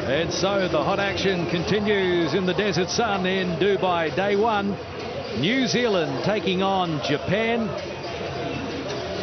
And so the hot action continues in the desert sun in Dubai. Day one, New Zealand taking on Japan.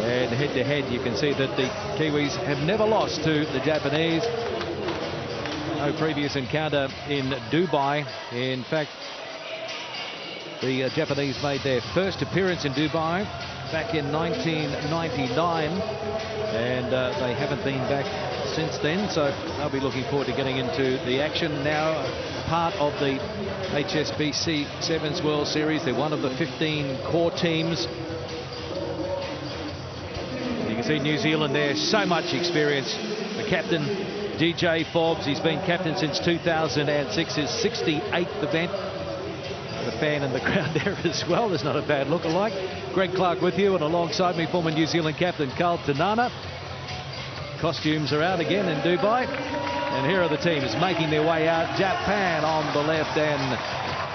And head-to-head, you can see that the Kiwis have never lost to the Japanese. No previous encounter in Dubai. In fact, the Japanese made their first appearance in Dubai back in 1999. And they haven't been back since then, so I'll be looking forward to getting into the action now. Part of the HSBC Sevens World Series. They're one of the 15 core teams. You can see New Zealand there, so much experience. The captain, DJ Forbes, he's been captain since 2006, his 68th event. The fan in the crowd there as well. There's not a bad look-alike. Greg Clark with you, and alongside me, former New Zealand captain Carl Tanana. Costumes are out again in Dubai. And here are the teams making their way out. Japan on the left and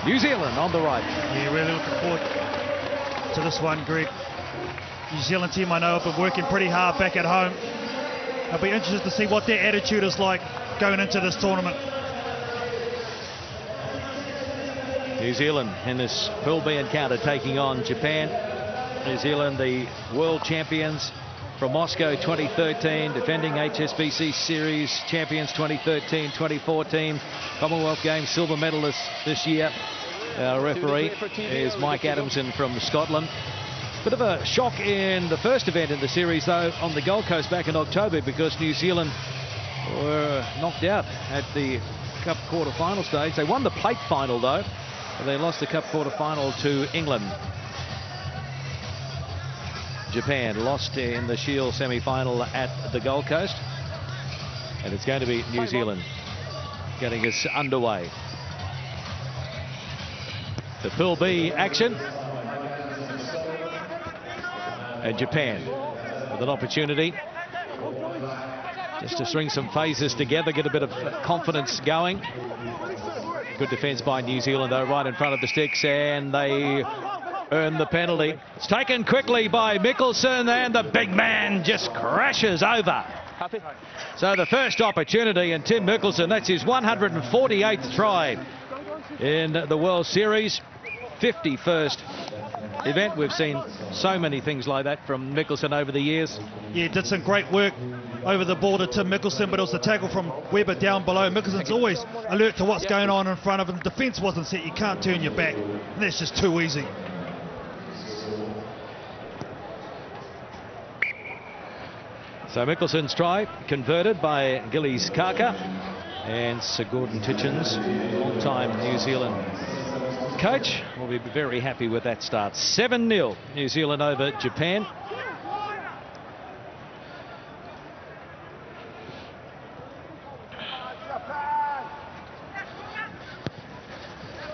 New Zealand on the right. Yeah, really looking forward to this one, Greg. New Zealand team, I know, have been working pretty hard back at home. I'll be interested to see what their attitude is like going into this tournament. New Zealand in this Pool B encounter taking on Japan. New Zealand, the world champions from Moscow 2013, defending HSBC Series champions 2013, 2014, Commonwealth Games silver medalists this year. Our referee is Mike Adamson from Scotland. Bit of a shock in the first event in the series, though, on the Gold Coast back in October, because New Zealand were knocked out at the Cup quarter-final stage. They won the plate final, though, but they lost the Cup quarter-final to England. Japan lost in the Shield semi-final at the Gold Coast, and it's going to be New Zealand getting us underway. The Pool B action. And Japan with an opportunity just to string some phases together, get a bit of confidence going. Good defence by New Zealand, though, right in front of the sticks, and they earn the penalty. It's taken quickly by Mickelson, and the big man just crashes over. So the first opportunity, and Tim Mickelson, that's his 148th try in the World Series, 51st event. We've seen so many things like that from Mickelson over the years. Yeah, did some great work over the ball to Tim Mickelson, but it was a tackle from Webber down below. Mickelson's always alert to what's going on in front of him. The defence wasn't set. You can't turn your back. And that's just too easy. So Mickelson's try converted by Gillies Kaka, and Sir Gordon Tietjens, long-time New Zealand coach, will be very happy with that start. 7-0 New Zealand over Japan.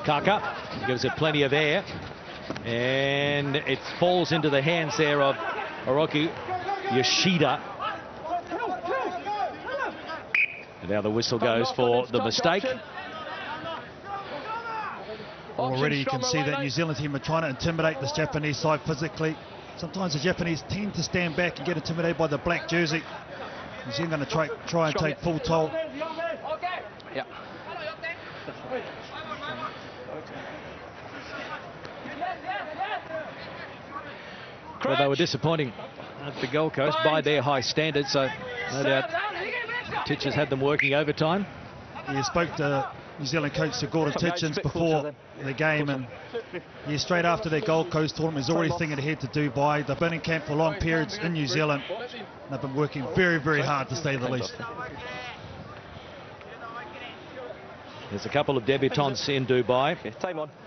Kaka gives it plenty of air, and it falls into the hands there of Oroki Yoshida. And now the whistle goes for the mistake. Already you can see that New Zealand team are trying to intimidate this Japanese side physically. Sometimes the Japanese tend to stand back and get intimidated by the black jersey. New Zealand going to try and take full toll. Yeah. Well, they were disappointing at the Gold Coast by their high standards, so no doubt Tietjens had them working overtime. He spoke to New Zealand coach Sir Gordon Tietjens before the game, and straight after their Gold Coast tournament, he's already thinking ahead to Dubai. They've been in camp for long periods in New Zealand. They've been working very, very hard, to say the least. There's a couple of debutants in Dubai.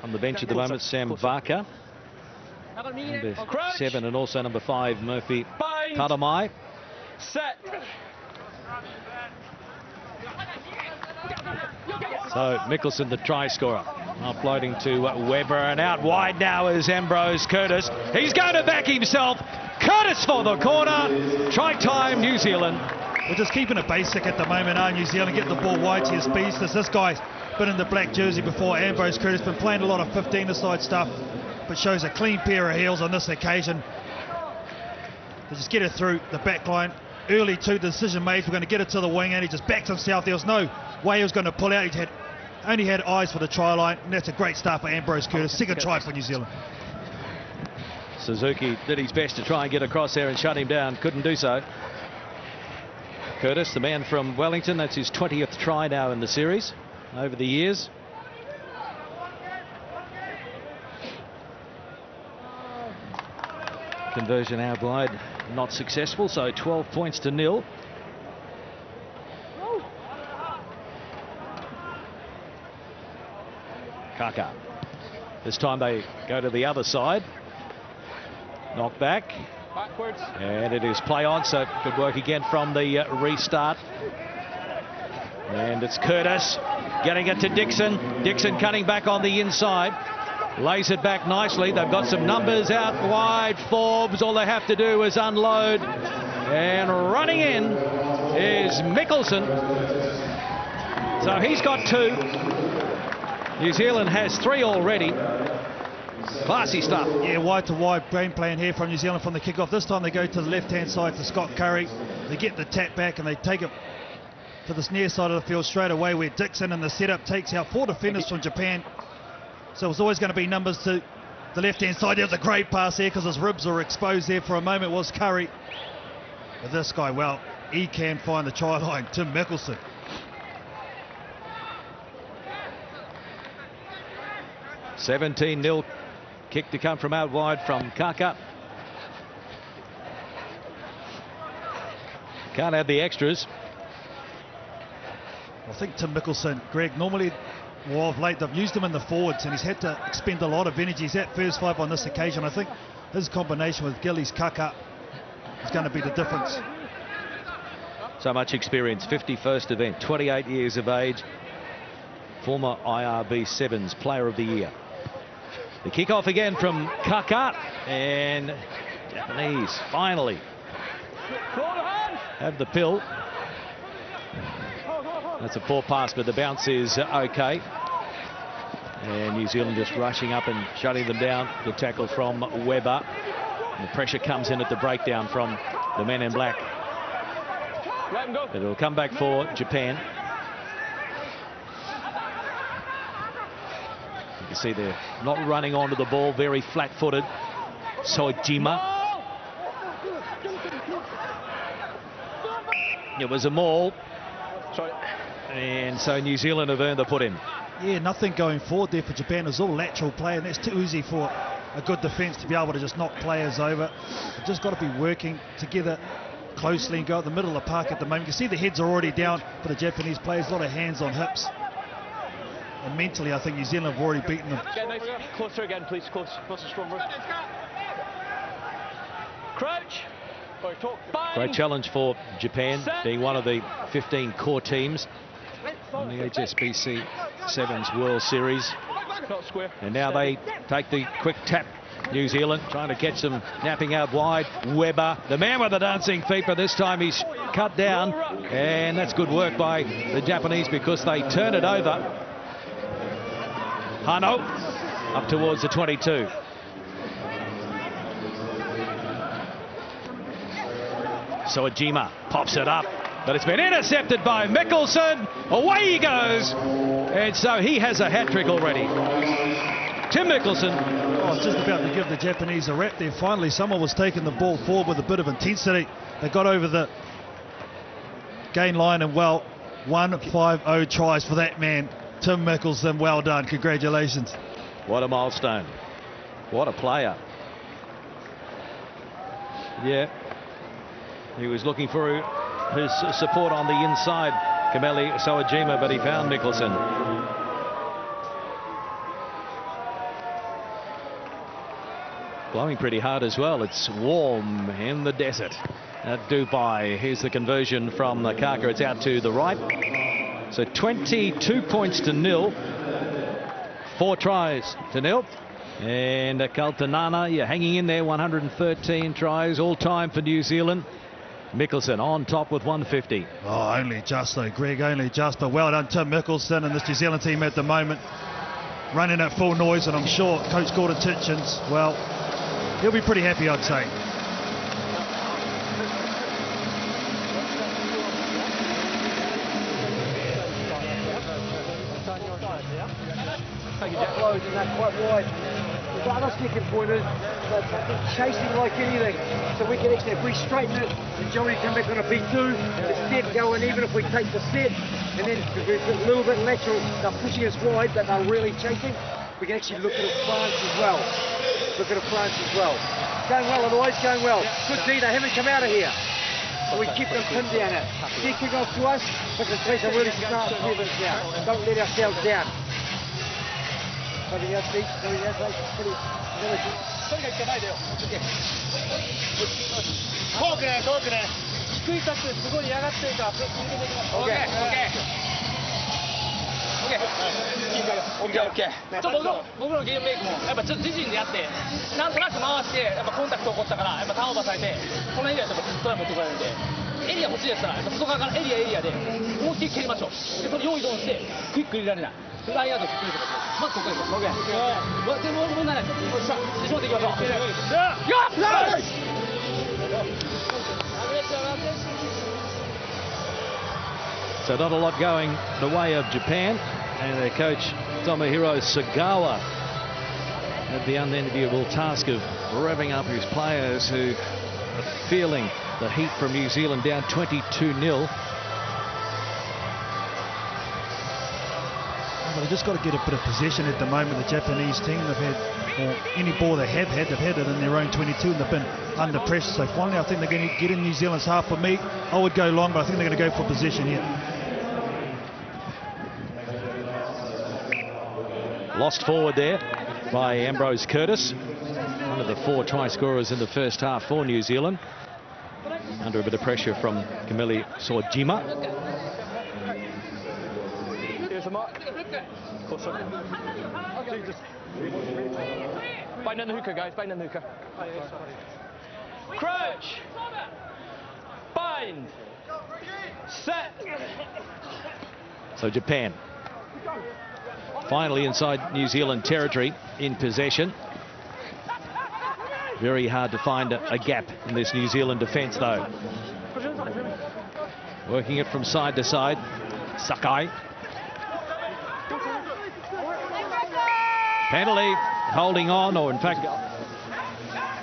On the bench at the moment, Sam Barker, number 7, and also number 5, Murphy Kadamai. Set. So Mickelson, the try scorer, offloading to Webber, and out wide now is Ambrose Curtis. He's going to back himself. Curtis for the corner. Try time, New Zealand. We're just keeping it basic at the moment, New Zealand, getting the ball wide to your speedsters. This guy's been in the black jersey before. Ambrose Curtis been playing a lot of 15-a-side stuff, but shows a clean pair of heels on this occasion. They just get it through the back line. early two decision made. We're going to get it to the wing, and he just backed himself. There was no way he was going to pull out. He only had eyes for the try line, and that's a great start for Ambrose Curtis. Second try for New Zealand. Suzuki did his best to try and get across there and shut him down. Couldn't do so. Curtis, the man from Wellington, that's his 20th try now in the series over the years. Conversion out wide, not successful, so 12 points to 0. Kaka. This time they go to the other side. Knock back. Backwards. And it is play on, so good work again from the restart. And it's Curtis getting it to Dixon. Dixon cutting back on the inside. Lays it back nicely. They've got some numbers out wide. Forbes, all they have to do is unload. And running in is Mickelson. So he's got 2. New Zealand has 3 already. Classy stuff. Yeah, wide to wide game plan here from New Zealand from the kickoff. This time they go to the left-hand side to Scott Curry. They get the tap back and they take it to this near side of the field straight away, where Dixon in the setup takes out 4 defenders from Japan. So it's always going to be numbers to the left-hand side. There was a great pass there because his ribs were exposed there for a moment, was Curry. But this guy, well, he can find the try line. Tim Mickelson. $17-0 kick to come from out wide from Kaka. Can't have the extras. I think Tim Mickelson, Greg, normally, well, of late they've used him in the forwards and he's had to expend a lot of energy. He's at first 5 on this occasion. I think his combination with Gillies Kaka is going to be the difference. So much experience, 51st event, 28 years of age, former IRB Sevens Player of the Year. The kick-off again from Kaka, and Japanese finally have the pill. That's a poor pass, but the bounce is okay. And New Zealand just rushing up and shutting them down. Good tackle from Weber. And the pressure comes in at the breakdown from the men in black. But it'll come back for Japan. You can see they're not running onto the ball, very flat-footed. Sojima. It was a maul. And so New Zealand have earned the put-in. Yeah, nothing going forward there for Japan. It's all lateral play, and that's too easy for a good defence to be able to just knock players over. They've just got to be working together closely and go at the middle of the park at the moment. You can see the heads are already down for the Japanese players. A lot of hands on hips. And mentally, I think New Zealand have already beaten them. Closer again, please. Closer, stronger. Crouch. Great challenge for Japan, being one of the 15 core teams in the HSBC Sevens World Series. And now they take the quick tap. New Zealand trying to catch them napping out wide. Weber, the man with the dancing feet, but this time he's cut down. And that's good work by the Japanese because they turn it over. Hano up towards the 22. Sojima pops it up, but it's been intercepted by Mickelson. Away he goes, and so he has a hat-trick already. Tim Mickelson. Oh, just about to give the Japanese a rap there. Finally, someone was taking the ball forward with a bit of intensity. They got over the gain line, and well, 150 tries for that man, Tim Mickelson. Well done, congratulations. What a milestone. What a player. Yeah. He was looking for his support on the inside, Kameli Sojima, but he found Mickelson. Blowing pretty hard as well. It's warm in the desert at Dubai. Here's the conversion from Kaka. It's out to the right. So 22 points to 0. 4 tries to 0. And Kaltanana, you're hanging in there. 113 tries all time for New Zealand. Mickelson on top with 150. Oh, only just though, Greg, only just. But well done, Tim Mickelson and this New Zealand team at the moment. Running at full noise, and I'm sure Coach Gordon Titchens, well, he'll be pretty happy, I'd say. Thank you, Jack. Close and that quite wide. We've got other kicking pointers, but chasing like anything. So we can actually, if we straighten it, and Joey come back on a B2, the set going, even if we take the set, and then if we're a little bit lateral, they're pushing us wide, but they're really chasing. We can actually look at a France as well. Look at a France as well. Going well, otherwise going well. Good D, they haven't come out of here. So we keep them pinned down it. They kick off to us, but can play some really smart movements now. Don't let ourselves down. Something else, Steve? Something else, like, pretty diligent. OK。ちょっと僕のゲームメイクもやっぱちょっと自陣でやってなんとなく回してやっぱコンタクト起こったからやっぱターンオーバーされてこのエリアでトライ持ってこられるんでエリア欲しいですからやっぱ外側からエリアで思いっきり蹴りましょうでそれ用意ドンしてクイック入れられないラインアウトクイックまずここですよ OK でも問題ないですよっしゃ自信持っていきましょうよっ So not a lot going the way of Japan, and their coach Tomohiro Sagawa had the unenviable task of revving up his players who are feeling the heat from New Zealand down 22-0. Well, they've just got to get a bit of possession at the moment. The Japanese team, they've had, or any ball they have had, they've had it in their own 22 and they've been under pressure. So finally, I think they're going to get in New Zealand's half. For me, I would go long, but I think they're going to go for possession here. Lost forward there by Ambrose Curtis, one of the 4 try scorers in the first half for New Zealand, under a bit of pressure from Camille Sojima. Here's the mark. Bind in the hooker, guys. Bind in the hooker. Crouch. Bind. Set. So Japan finally inside New Zealand territory in possession. Very hard to find a gap in this New Zealand defence though. Working it from side to side. Sakai. Penalty, holding on, or in fact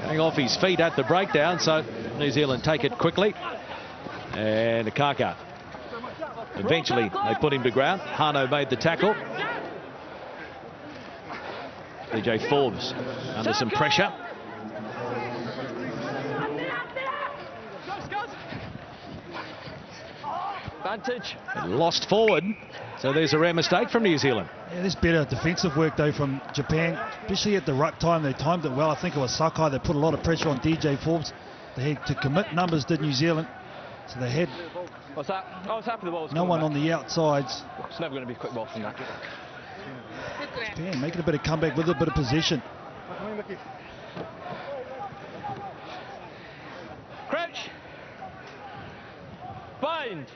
going off his feet at the breakdown, so New Zealand take it quickly. And Akaka. Eventually they put him to ground. Hano made the tackle. DJ Forbes under some pressure. Advantage. Lost forward. So there's a rare mistake from New Zealand. Yeah, there's better defensive work though from Japan, especially at the right time. They timed it well. I think it was Sakai. They put a lot of pressure on DJ Forbes. They had to commit numbers, did New Zealand. So they had What's that? Oh, it's happy the ball's no one on the outsides. It's never going to be a quick ball from that. Japan making a bit of comeback with a bit of possession. Crouch. Bind.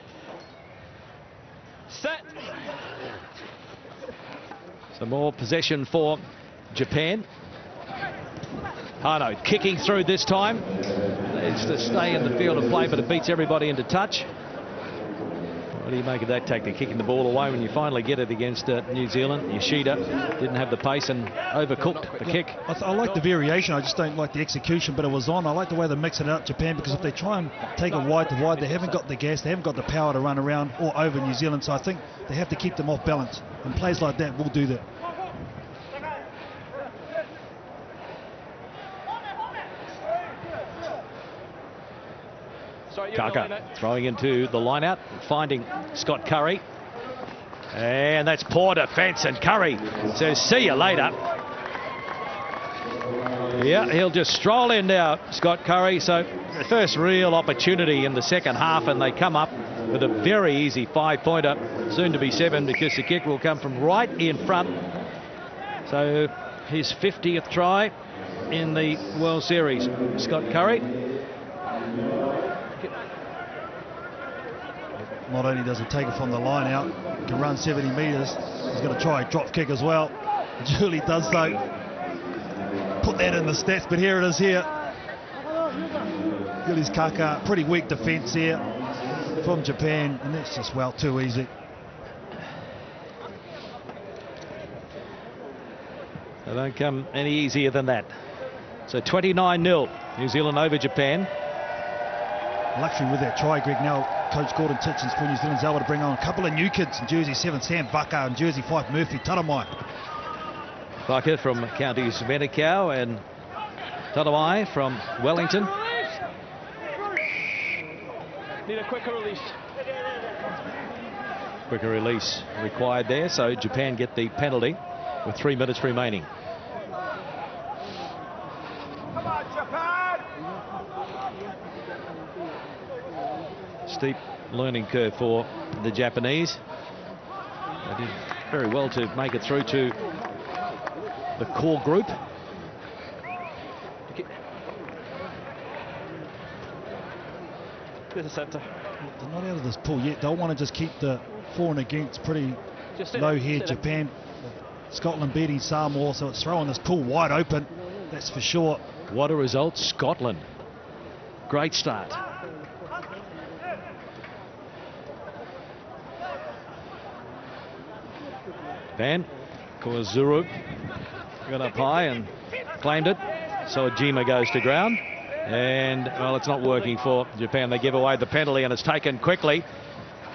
Set. Some more possession for Japan. Hano kicking through this time. Needs to stay in the field of play, but it beats everybody into touch. What do you make of that tactic, kicking the ball away when you finally get it against New Zealand? Yoshida didn't have the pace and overcooked the kick. I like the variation, I just don't like the execution, but it was on. I like the way they're mixing it up, Japan, because if they try and take it wide to wide, they haven't got the gas, they haven't got the power to run around or over New Zealand, so I think they have to keep them off balance, and plays like that will do that. Kaka throwing into the line out, finding Scott Curry. And that's poor defence, and Curry says, see you later. Yeah, he'll just stroll in now, Scott Curry. So the first real opportunity in the second half, and they come up with a very easy 5-pointer, soon to be 7, because the kick will come from right in front. So his 50th try in the World Series, Scott Curry. Not only does he take it from the line out, he can run 70 metres, he's going to try a drop kick as well. Julie does so. Put that in the stats, but here it is here. Julius Kaka, pretty weak defence here from Japan, and that's just, well, too easy. They don't come any easier than that. So 29-0, New Zealand over Japan. Luxury with that try, Greg. Now Coach Gordon Titchens for New Zealand's able to bring on a couple of new kids in jersey 7, Sam Vaka, and jersey 5, Murphy Taramai. Vaka from Counties Manukau and Taramai from Wellington. Need a quicker release. Quicker release required there, so Japan get the penalty with 3 minutes remaining. Come on, Japan! Steep learning curve for the Japanese. They did very well to make it through to the core group. There's a centre. They're not out of this pool yet. They'll want to just keep the for and against pretty low here. Japan, Scotland beating Samoa, so it's throwing this pool wide open, that's for sure. What a result, Scotland. Great start. Van Kawazuru got up high and claimed it. So Ojima goes to ground. And, well, it's not working for Japan. They give away the penalty and it's taken quickly.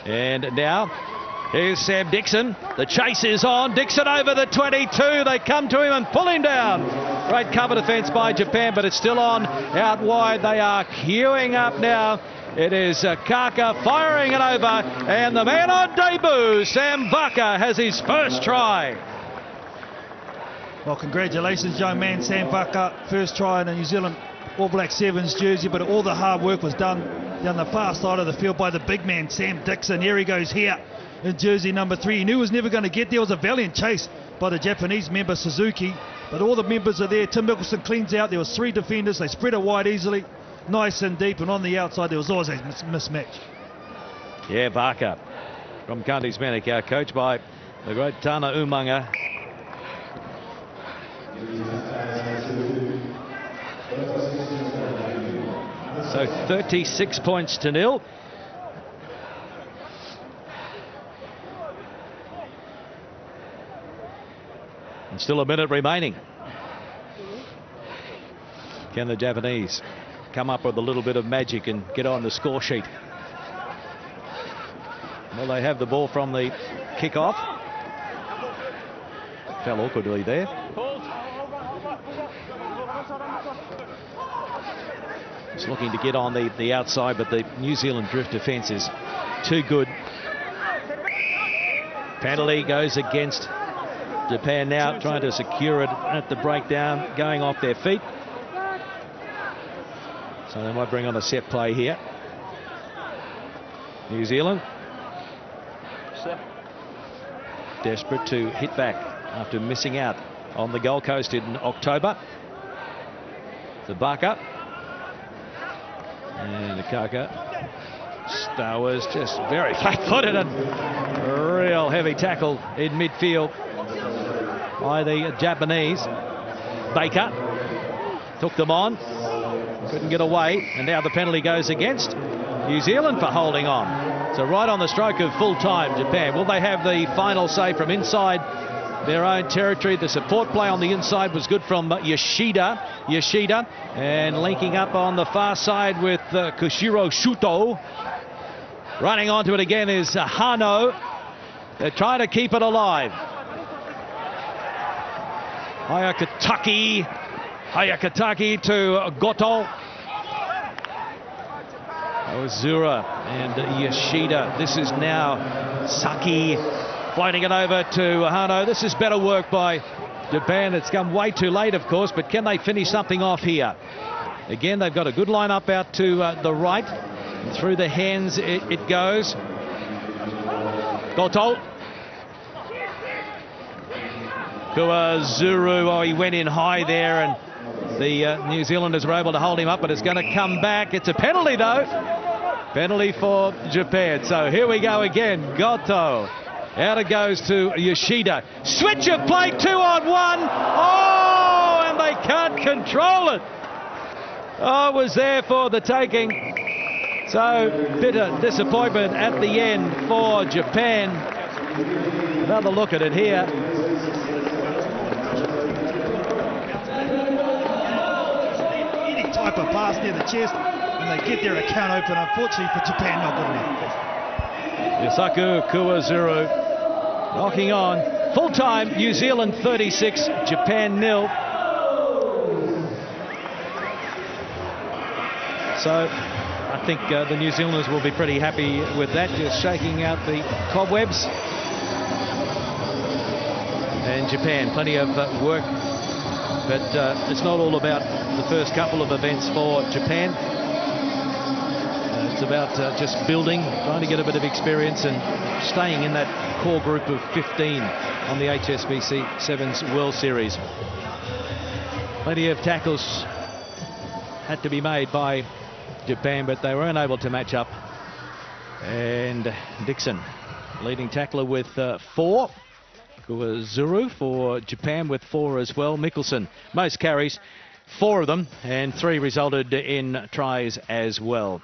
And now, here's Sam Dixon. The chase is on. Dixon over the 22. They come to him and pull him down. Great cover defence by Japan, but it's still on out wide. They are queuing up now. It is Kaka firing it over. And the man on debut, Sam Vaka, has his first try. Well, congratulations, young man, Sam Vaka. First try in a New Zealand All Black Sevens jersey, but all the hard work was done down the far side of the field by the big man, Sam Dixon. Here he goes here in jersey number 3. He knew he was never going to get there. It was a valiant chase by the Japanese member, Suzuki, but all the members are there. Tim Mickelson cleans out. There was 3 defenders. They spread it wide easily, nice and deep, and on the outside there was always a mismatch. Yeah, Vaka from Counties Manukau, coached by the great Tana Umanga. So 36 points to 0. And still a minute remaining. Can the Japanese come up with a little bit of magic and get on the score sheet? Well, they have the ball from the kick-off. Fell awkwardly there. It's looking to get on the outside, but the New Zealand drift defence is too good. Penalty goes against Japan now, trying to secure it at the breakdown, going off their feet. So they might bring on a set play here. New Zealand desperate to hit back after missing out on the Gold Coast in October. Zabaka. And Kaka. Star was just very flat-footed and real heavy tackle in midfield by the Japanese. Baker took them on, couldn't get away, and now the penalty goes against New Zealand for holding on. So right on the stroke of full time, Japan. Will they have the final say from inside their own territory? The support play on the inside was good from Yoshida, and linking up on the far side with Kushiro Shuto. Running onto it again is Hano. They're trying to keep it alive. Hayakataki to Goto. Ozura and Yoshida. This is now Saki floating it over to Hano. This is better work by Japan. It's come way too late, of course, but can they finish something off here? Again, they've got a good line-up out to the right. Through the hands it goes. Goto. Kuazuru, oh, he went in high there, and the New Zealanders were able to hold him up, but it's going to come back. It's a penalty, though. Penalty for Japan. So here we go again. Goto. Out it goes to Yoshida. Switch of play, 2-on-1. Oh, and they can't control it. Oh, it was there for the taking. So, bitter disappointment at the end for Japan. Another look at it here. sniper pass near the chest, and they get their account open. Unfortunately for Japan, not good enough. Yusaku Kuwazuru knocking on. Full time, New Zealand 36, Japan 0. So I think the New Zealanders will be pretty happy with that, just shaking out the cobwebs. And Japan, plenty of work, but it's not all about the first couple of events for Japan. It's about just building, trying to get a bit of experience and staying in that core group of 15 on the HSBC Sevens World Series. Plenty of tackles had to be made by Japan, but they weren't able to match up. And Dixon, leading tackler with 4. Kuwazuru for Japan with 4 as well. Mickelson, most carries, 4 of them, and 3 resulted in tries as well.